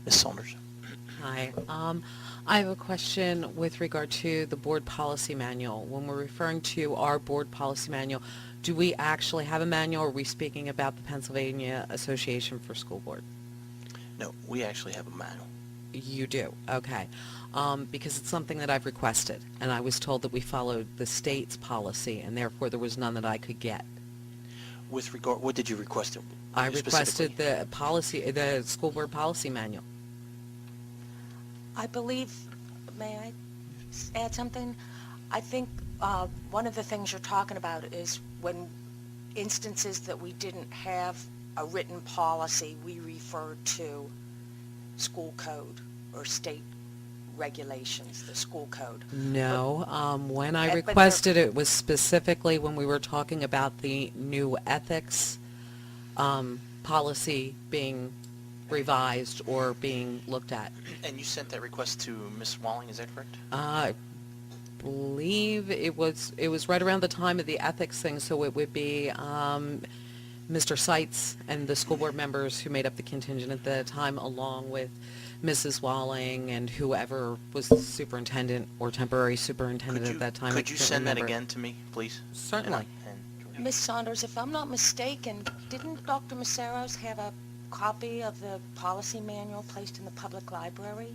Ms. Saunders. Hi. I have a question with regard to the board policy manual. When we're referring to our board policy manual, do we actually have a manual, or are we speaking about the Pennsylvania Association for School Board? No, we actually have a manual. You do? Okay. Because it's something that I've requested, and I was told that we followed the state's policy, and therefore there was none that I could get. With regard, what did you request I requested specifically? the policy, the school board policy manual. I believe, may I add something? I think one of the things you're talking about is when instances that we didn't have a written policy, we referred to school code or state regulations, the school code. No, when I but requested it was specifically when we were talking about the new ethics policy being revised or being looked at. And you sent that request to Ms. Walling, is that correct? I believe it was right around the time of the ethics thing, so it would be Mr. Seitz and the school board members who made up the contingent at the time, along with Mrs. Walling and whoever was the superintendent or temporary superintendent at that time. I Could you can't send that remember. again to me, please? Certainly. Ms. Saunders, if I'm not mistaken, didn't Dr. Maceros have a copy of the policy manual placed in the public library?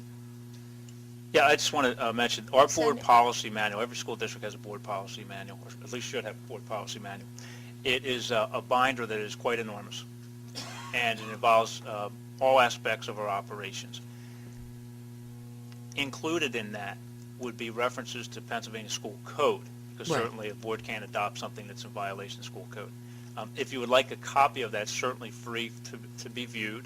Yeah, I just want to mention, our Send board it. policy manual, every school district has a board policy manual, or at least should have a board policy manual. It is a binder that is quite enormous, and it involves all aspects of our operations. Included in that would be references to Pennsylvania school code, because Right. certainly a board can't adopt something that's in violation of school code. If you would like a copy of that, certainly free to be viewed.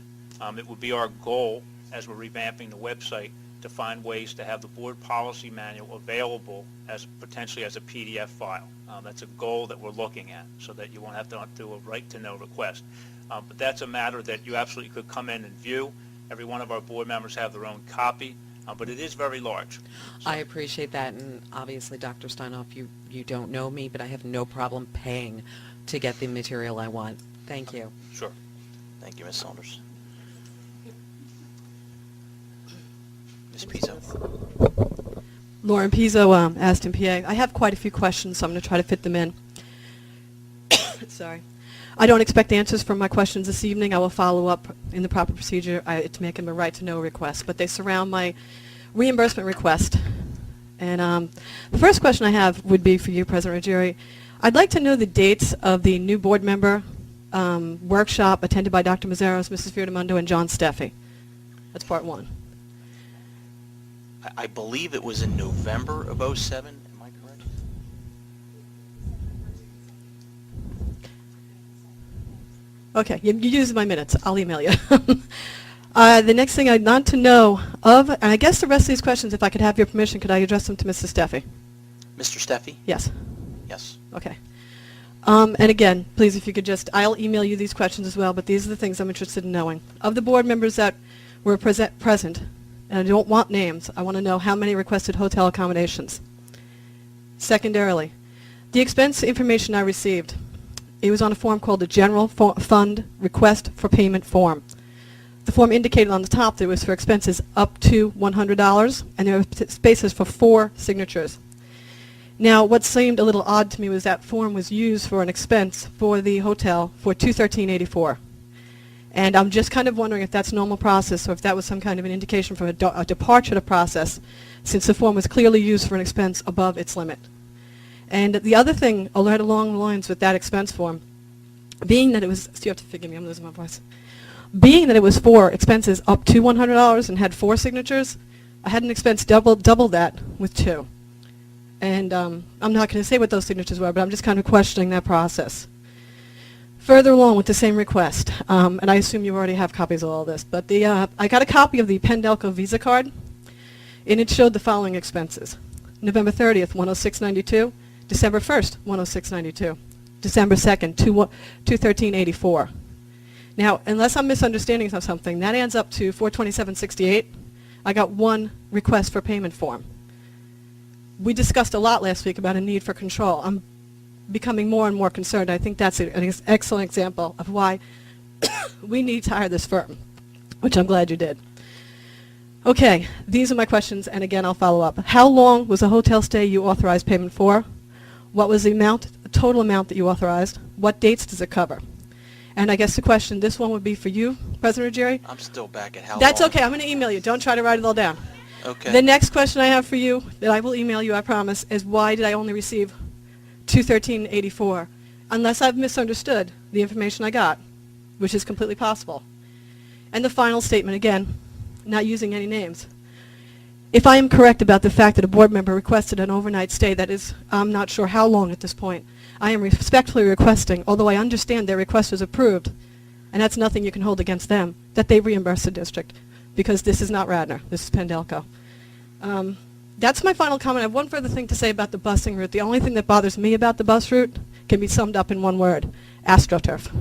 It would be our goal, as we're revamping the website, to find ways to have the board policy manual available as potentially as a PDF file. That's a goal that we're looking at, so that you won't have to do a right-to-know request. But that's a matter that you absolutely could come in and view. Every one of our board members have their own copy, but it is very large. So- I appreciate that, and obviously, Dr. Steinoff, you don't know me, but I have no problem paying to get the material I want. Thank you. Sure. Thank you, Ms. Saunders. Ms. Pizzo. Lauren Pizzo, Aston, PA. I have quite a few questions, so I'm going to try to fit them in. Sorry. I don't expect answers from my questions this evening. I will follow up in the proper procedure to make them a right-to-know request, but they surround my reimbursement request. And the first question I have would be for you, President Ruggieri. I'd like to know the dates of the new board member workshop attended by Dr. Mazzaros, Mrs. Fioramondo, and John Steffi. That's part one. I believe it was in November of '07. Am I correct? Okay, you used my minutes. I'll email you. The next thing I'd want to know of, and I guess the rest of these questions, if I could have your permission, could I address them to Mrs. Steffi? Mr. Steffi? Yes. Yes. Okay. And again, please, if you could just, I'll email you these questions as well, but these are the things I'm interested in knowing. Of the board members that were present, and I don't want names, I want to know how many requested hotel accommodations. Secondarily, the expense information I received, it was on a form called the General Fund Request for Payment Form. The form indicated on the top that it was for expenses up to $100, and there were spaces for 4 signatures. Now, what seemed a little odd to me was that form was used for an expense for the hotel for $213.84. And I'm just kind of wondering if that's normal process or if that was some kind of an indication from a departure to process, since the form was clearly used for an expense above its limit. And the other thing, right along the lines with that expense form, being that it was, so you have to forgive me, I'm losing my voice. Being that it was for expenses up to $100 and had 4 signatures, I had an expense double that with 2. And I'm not going to say what those signatures were, but I'm just kind of questioning that process. Further along with the same request, and I assume you already have copies of all this, but I got a copy of the penn-delco Visa card, and it showed the following expenses. November 30th, $106.92. December 1st, $106.92. December 2nd, $213.84. Now, unless I'm misunderstanding something, that adds up to $427.68. I got 1 request for payment form. We discussed a lot last week about a need for control. I'm becoming more and more concerned. I think that's an excellent example of why we need to hire this firm, which I'm glad you did. Okay, these are my questions, and again, I'll follow up. How long was the hotel stay you authorized payment for? What was the total amount that you authorized? What dates does it cover? And I guess the question, this one would be for you, President Ruggieri. I'm still back at how That's long? okay, I'm going to email you. Don't try to write it all down. Okay. The next question I have for you, that I will email you, I promise, is why did I only receive $213.84? Unless I've misunderstood the information I got, which is completely possible. And the final statement, again, not using any names. If I am correct about the fact that a board member requested an overnight stay, that is, I'm not sure how long at this point, I am respectfully requesting, although I understand their request was approved, and that's nothing you can hold against them, that they reimburse the district, because this is not Radnor, this is penn-delco. That's my final comment. I have one further thing to say about the busing route. The only thing that bothers me about the bus route can be summed up in one word: AstroTurf.